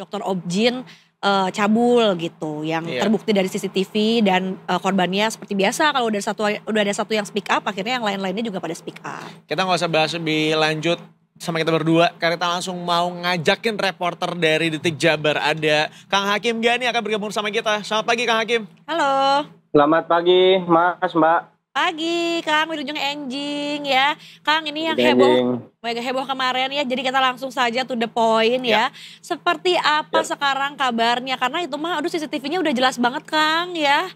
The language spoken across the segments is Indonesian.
Dr. Objin cabul gitu, yang Iya. terbukti dari CCTV dan korbannya seperti biasa kalau udah ada satu yang speak up, akhirnya yang lain-lainnya juga pada speak up. Kita nggak usah bahas lebih lanjut sama kita berdua, karena kita langsung mau ngajakin reporter dari Detik Jabar. Ada Kang Hakim Gani akan bergabung sama kita. Selamat pagi Kang Hakim. Halo. Selamat pagi, Mas, Mbak. Pagi, Kang Wilujeng Enjing ya. Kang, ini yang Enjing. mega heboh kemarin ya, jadi kita langsung saja to the point ya. Seperti apa sekarang kabarnya? Karena itu mah aduh CCTV-nya udah jelas banget Kang ya.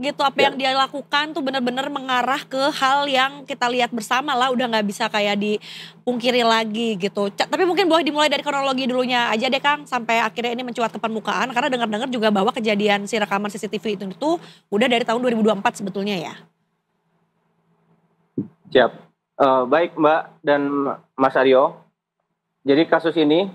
Gitu apa yang dia lakukan tuh benar-benar mengarah ke hal yang kita lihat bersama lah, udah nggak bisa kayak dipungkiri lagi gitu. Tapi mungkin boleh dimulai dari kronologi dulunya aja deh Kang, sampai akhirnya ini mencuat ke permukaan, karena dengar-dengar juga bahwa kejadian si rekaman CCTV itu udah dari tahun 2024 sebetulnya ya. Siap. Baik Mbak dan Mas Aryo. Jadi kasus ini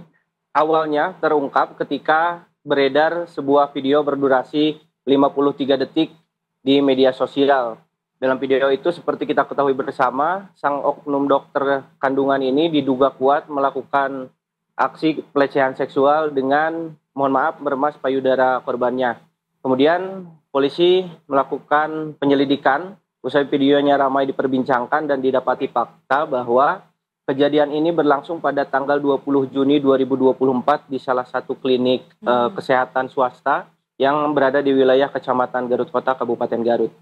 awalnya terungkap ketika beredar sebuah video berdurasi 53 detik di media sosial. Dalam video itu seperti kita ketahui bersama, sang oknum dokter kandungan ini diduga kuat melakukan aksi pelecehan seksual dengan, mohon maaf, meremas payudara korbannya. Kemudian polisi melakukan penyelidikan. Usai videonya ramai diperbincangkan dan didapati fakta bahwa kejadian ini berlangsung pada tanggal 20 Juni 2024 di salah satu klinik kesehatan swasta yang berada di wilayah Kecamatan Garut Kota, Kabupaten Garut.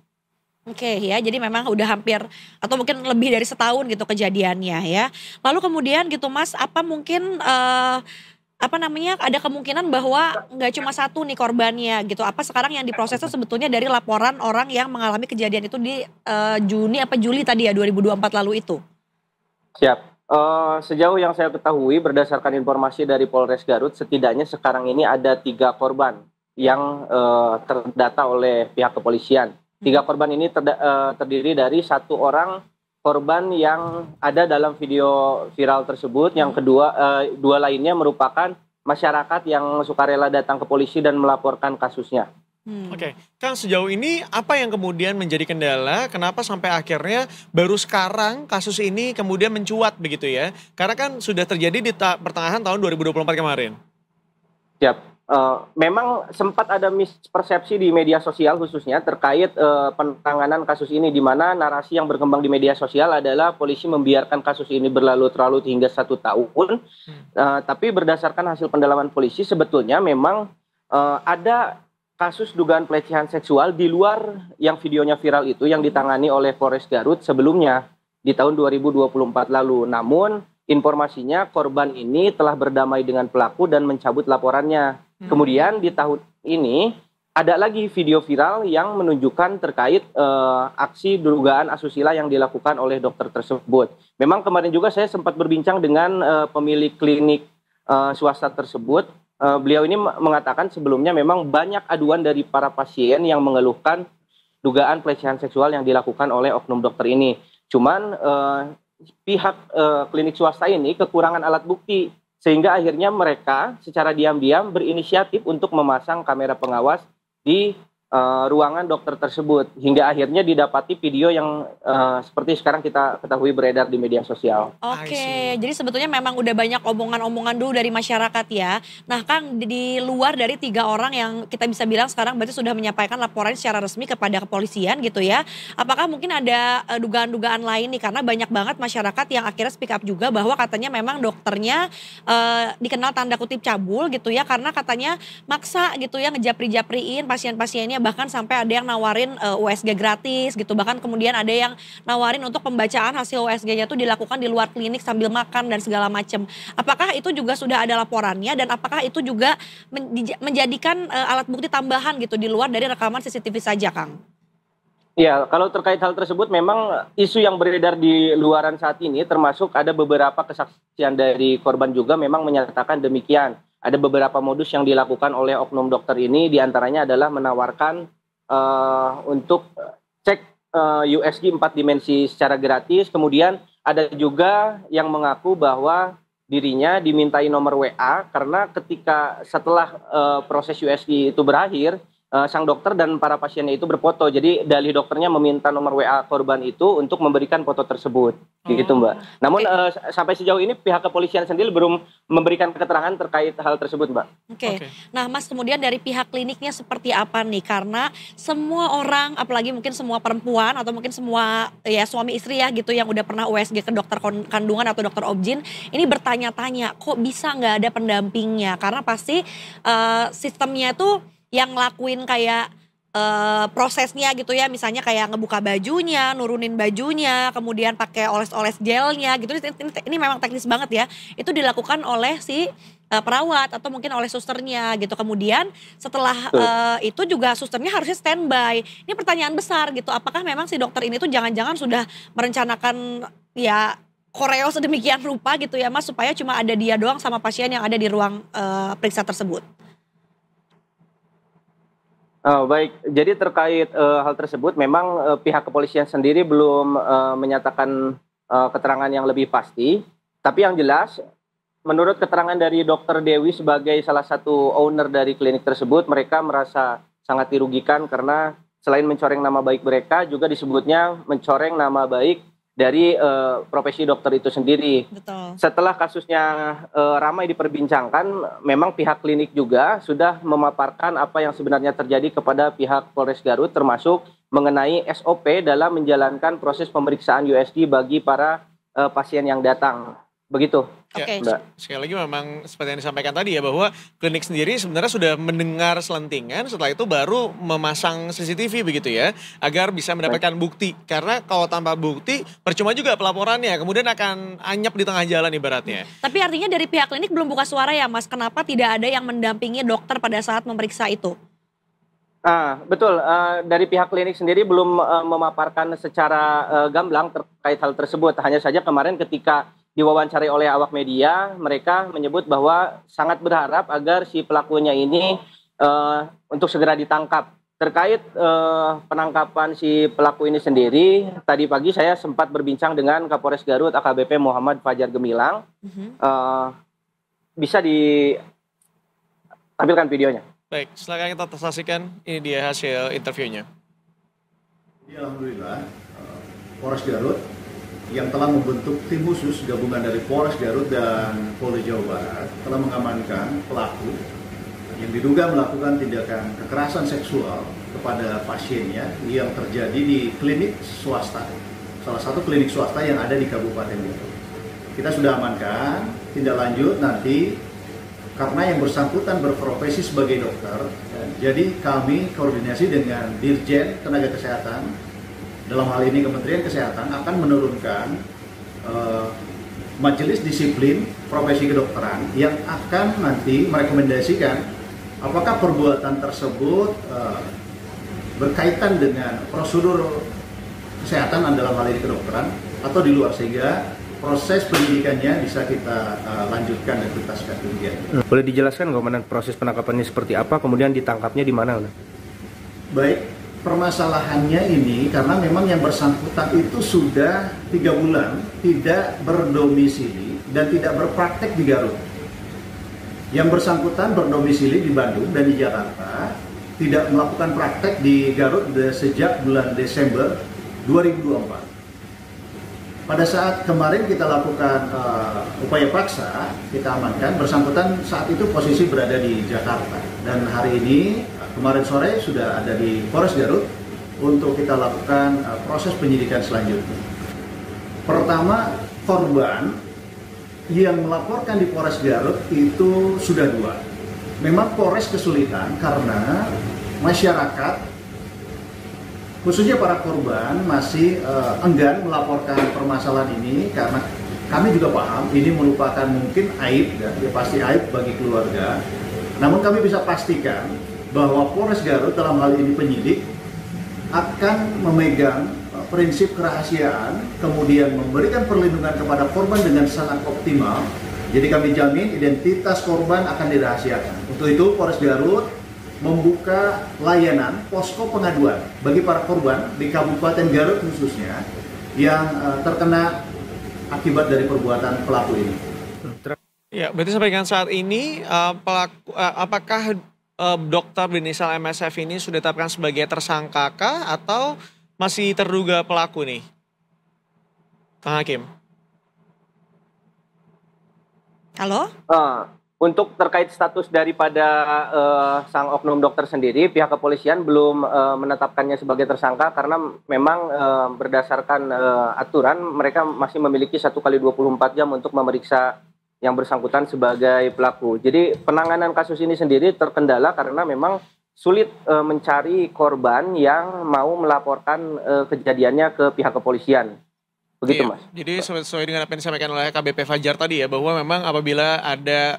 Oke ya, jadi memang udah hampir atau mungkin lebih dari setahun gitu kejadiannya ya. Lalu kemudian gitu Mas, apa mungkin ada kemungkinan bahwa nggak cuma satu nih korbannya gitu. Apa sekarang yang diproses itu sebetulnya dari laporan orang yang mengalami kejadian itu di Juli tadi ya 2024 lalu itu? Siap. Sejauh yang saya ketahui berdasarkan informasi dari Polres Garut, setidaknya sekarang ini ada 3 korban yang terdata oleh pihak kepolisian. 3 korban ini terdiri dari 1 orang korban yang ada dalam video viral tersebut. Yang kedua, 2 lainnya merupakan masyarakat yang sukarela datang ke polisi dan melaporkan kasusnya. Oke, Kang, sejauh ini apa yang kemudian menjadi kendala? Kenapa sampai akhirnya baru sekarang kasus ini kemudian mencuat begitu ya? Karena kan sudah terjadi di pertengahan tahun 2024 kemarin. Siap. Memang sempat ada mispersepsi di media sosial khususnya terkait penanganan kasus ini, di mana narasi yang berkembang di media sosial adalah polisi membiarkan kasus ini berlarut-larut hingga 1 tahun. Tapi berdasarkan hasil pendalaman polisi sebetulnya memang ada kasus dugaan pelecehan seksual di luar yang videonya viral itu yang ditangani oleh Polres Garut sebelumnya di tahun 2024 lalu. Namun informasinya korban ini telah berdamai dengan pelaku dan mencabut laporannya. Kemudian di tahun ini ada lagi video viral yang menunjukkan terkait aksi dugaan asusila yang dilakukan oleh dokter tersebut. Memang kemarin juga saya sempat berbincang dengan pemilik klinik swasta tersebut. Beliau ini mengatakan sebelumnya memang banyak aduan dari para pasien yang mengeluhkan dugaan pelecehan seksual yang dilakukan oleh oknum dokter ini. Cuman pihak klinik swasta ini kekurangan alat bukti, sehingga akhirnya mereka secara diam-diam berinisiatif untuk memasang kamera pengawas di ruangan dokter tersebut, hingga akhirnya didapati video yang seperti sekarang kita ketahui beredar di media sosial. Oke, jadi sebetulnya memang udah banyak omongan-omongan dulu dari masyarakat ya. Nah Kang, di luar dari 3 orang yang kita bisa bilang sekarang berarti sudah menyampaikan laporan secara resmi kepada kepolisian gitu ya. Apakah mungkin ada dugaan-dugaan lain nih, karena banyak banget masyarakat yang akhirnya speak up juga bahwa katanya memang dokternya dikenal tanda kutip cabul gitu ya, karena katanya maksa gitu ya ngejapri-japriin pasien-pasiennya, bahkan sampai ada yang nawarin USG gratis gitu, bahkan kemudian ada yang nawarin untuk pembacaan hasil USG-nya tuh dilakukan di luar klinik sambil makan dan segala macam. Apakah itu juga sudah ada laporannya, dan apakah itu juga menjadikan alat bukti tambahan gitu di luar dari rekaman CCTV saja, Kang? Ya, kalau terkait hal tersebut memang isu yang beredar di luaran saat ini, termasuk ada beberapa kesaksian dari korban juga memang menyatakan demikian. Ada beberapa modus yang dilakukan oleh oknum dokter ini, diantaranya adalah menawarkan untuk cek USG 4 dimensi secara gratis. Kemudian ada juga yang mengaku bahwa dirinya dimintai nomor WA karena ketika setelah proses USG itu berakhir, sang dokter dan para pasiennya itu berfoto. Jadi dalih dokternya meminta nomor WA korban itu untuk memberikan foto tersebut. Gitu Mbak. Namun sampai sejauh ini pihak kepolisian sendiri belum memberikan keterangan terkait hal tersebut Mbak. Oke. Nah Mas, kemudian dari pihak kliniknya seperti apa nih? Karena semua orang, apalagi mungkin semua perempuan atau mungkin semua ya suami istri ya gitu yang udah pernah USG ke dokter kandungan atau dokter obgyn, ini bertanya-tanya kok bisa nggak ada pendampingnya? Karena pasti sistemnya tuh yang ngelakuin kayak prosesnya gitu ya, misalnya kayak ngebuka bajunya, nurunin bajunya, kemudian pakai oles-oles gelnya gitu. Ini memang teknis banget ya. Itu dilakukan oleh si perawat atau mungkin oleh susternya gitu. Kemudian setelah itu juga susternya harusnya standby. Ini pertanyaan besar gitu. Apakah memang si dokter ini tuh jangan-jangan sudah merencanakan ya koreo sedemikian rupa gitu ya Mas, supaya cuma ada dia doang sama pasien yang ada di ruang periksa tersebut? Baik, jadi terkait hal tersebut memang pihak kepolisian sendiri belum menyatakan keterangan yang lebih pasti. Tapi yang jelas, menurut keterangan dari Dokter Dewi sebagai salah satu owner dari klinik tersebut, mereka merasa sangat dirugikan karena selain mencoreng nama baik mereka, juga disebutnya mencoreng nama baik dari profesi dokter itu sendiri. Betul. Setelah kasusnya ramai diperbincangkan, memang pihak klinik juga sudah memaparkan apa yang sebenarnya terjadi kepada pihak Polres Garut, termasuk mengenai SOP dalam menjalankan proses pemeriksaan USG bagi para pasien yang datang. Begitu. Oke. Mbak. Sekali lagi memang seperti yang disampaikan tadi ya, bahwa klinik sendiri sebenarnya sudah mendengar selentingan, setelah itu baru memasang CCTV begitu ya, agar bisa mendapatkan bukti. Karena kalau tanpa bukti percuma juga pelaporannya, kemudian akan anyap di tengah jalan ibaratnya. Tapi artinya dari pihak klinik belum buka suara ya Mas, kenapa tidak ada yang mendampingi dokter pada saat memeriksa itu? Betul, dari pihak klinik sendiri belum memaparkan secara gamblang terkait hal tersebut. Hanya saja kemarin ketika diwawancarai oleh awak media, mereka menyebut bahwa sangat berharap agar si pelakunya ini untuk segera ditangkap. Terkait penangkapan si pelaku ini sendiri, tadi pagi saya sempat berbincang dengan Kapolres Garut AKBP Muhammad Fajar Gemilang. Bisa ditampilkan videonya. Baik, silakan kita saksikan, ini dia hasil interviewnya. Alhamdulillah, Polres Garut yang telah membentuk tim khusus gabungan dari Polres Garut dan Polda Jawa Barat telah mengamankan pelaku yang diduga melakukan tindakan kekerasan seksual kepada pasiennya yang terjadi di klinik swasta, salah satu klinik swasta yang ada di Kabupaten Garut. Kita sudah amankan, tindak lanjut nanti karena yang bersangkutan berprofesi sebagai dokter, jadi kami koordinasi dengan Dirjen Tenaga Kesehatan, dalam hal ini Kementerian Kesehatan akan menurunkan majelis disiplin profesi kedokteran yang akan nanti merekomendasikan apakah perbuatan tersebut berkaitan dengan prosedur kesehatan dalam hal ini kedokteran atau di luar, sehingga proses penyidikannya bisa kita lanjutkan dan tuntaskan demikian. Boleh dijelaskan nggak Komandan proses penangkapannya seperti apa, kemudian ditangkapnya di mana? Baik. Permasalahannya ini karena memang yang bersangkutan itu sudah 3 bulan tidak berdomisili dan tidak berpraktek di Garut. Yang bersangkutan berdomisili di Bandung dan di Jakarta, tidak melakukan praktek di Garut sejak bulan Desember 2024. Pada saat kemarin kita lakukan upaya paksa, kita amankan, bersangkutan saat itu posisi berada di Jakarta. Dan hari ini, kemarin sore sudah ada di Polres Garut untuk kita lakukan proses penyidikan selanjutnya. Pertama, korban yang melaporkan di Polres Garut itu sudah 2. Memang Polres kesulitan karena masyarakat, khususnya para korban, masih enggan melaporkan permasalahan ini karena kami juga paham ini merupakan mungkin aib, ya pasti aib bagi keluarga. Namun kami bisa pastikan bahwa Polres Garut dalam hal ini penyidik akan memegang prinsip kerahasiaan, kemudian memberikan perlindungan kepada korban dengan sangat optimal. Jadi kami jamin identitas korban akan dirahasiakan. Untuk itu Polres Garut membuka layanan posko pengaduan bagi para korban di Kabupaten Garut khususnya yang terkena akibat dari perbuatan pelaku ini. Ya, berarti sampai dengan saat ini pelaku apakah dokter berinisial MSF ini sudah ditetapkan sebagai tersangka kah atau masih terduga pelaku nih, Kang Hakim? Halo? Untuk terkait status daripada sang oknum dokter sendiri, pihak kepolisian belum menetapkannya sebagai tersangka karena memang berdasarkan aturan mereka masih memiliki 1 kali 24 jam untuk memeriksa yang bersangkutan sebagai pelaku. Jadi penanganan kasus ini sendiri terkendala karena memang sulit mencari korban yang mau melaporkan kejadiannya ke pihak kepolisian. Begitu, Iya, Mas. jadi sesuai dengan apa yang disampaikan oleh KBP Fajar tadi ya, bahwa memang apabila ada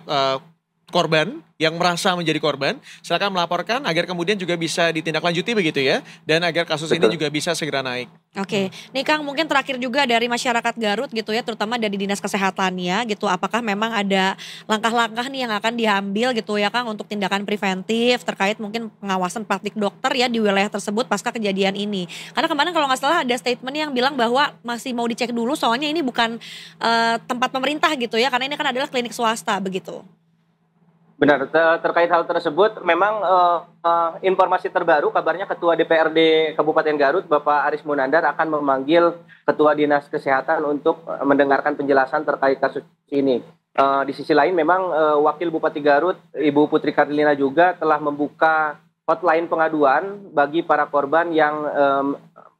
korban yang merasa menjadi korban, silakan melaporkan agar kemudian juga bisa ditindaklanjuti begitu ya, dan agar kasus ini Betul. juga bisa segera naik. Oke, nih Kang mungkin terakhir juga dari masyarakat Garut gitu ya, terutama dari dinas kesehatannya gitu, apakah memang ada langkah-langkah nih yang akan diambil gitu ya Kang untuk tindakan preventif terkait mungkin pengawasan praktik dokter ya di wilayah tersebut pasca kejadian ini. Karena kemarin kalau nggak salah ada statement yang bilang bahwa masih mau dicek dulu soalnya ini bukan tempat pemerintah gitu ya, karena ini kan adalah klinik swasta begitu. Benar, terkait hal tersebut memang informasi terbaru kabarnya Ketua DPRD Kabupaten Garut Bapak Aris Munandar akan memanggil Ketua Dinas Kesehatan untuk mendengarkan penjelasan terkait kasus ini. Di sisi lain memang Wakil Bupati Garut Ibu Putri Karlina juga telah membuka hotline pengaduan bagi para korban yang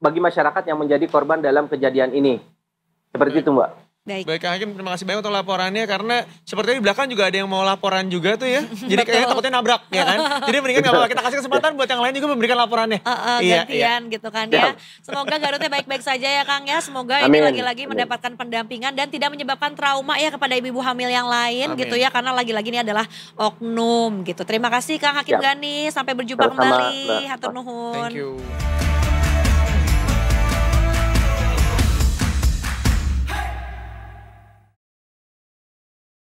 bagi masyarakat yang menjadi korban dalam kejadian ini. Seperti itu, Mbak. Baik. Baik Kang Hakim, terima kasih banyak untuk laporannya, karena sepertinya di belakang juga ada yang mau laporan juga tuh ya. Jadi kayaknya takutnya nabrak ya kan. Jadi mendingan nggak apa-apa, kita kasih kesempatan buat yang lain juga memberikan laporannya. Gantian gitu kan ya. Semoga Garutnya baik-baik saja ya Kang ya. Semoga ini Amin. lagi-lagi mendapatkan pendampingan dan tidak menyebabkan trauma ya kepada ibu-ibu hamil yang lain Amin. gitu ya. Karena lagi-lagi ini adalah oknum gitu. Terima kasih Kang Hakim Siap. Gani. Sampai berjumpa Sama-sama, kembali. Mbak. Hatur nuhun. Thank you.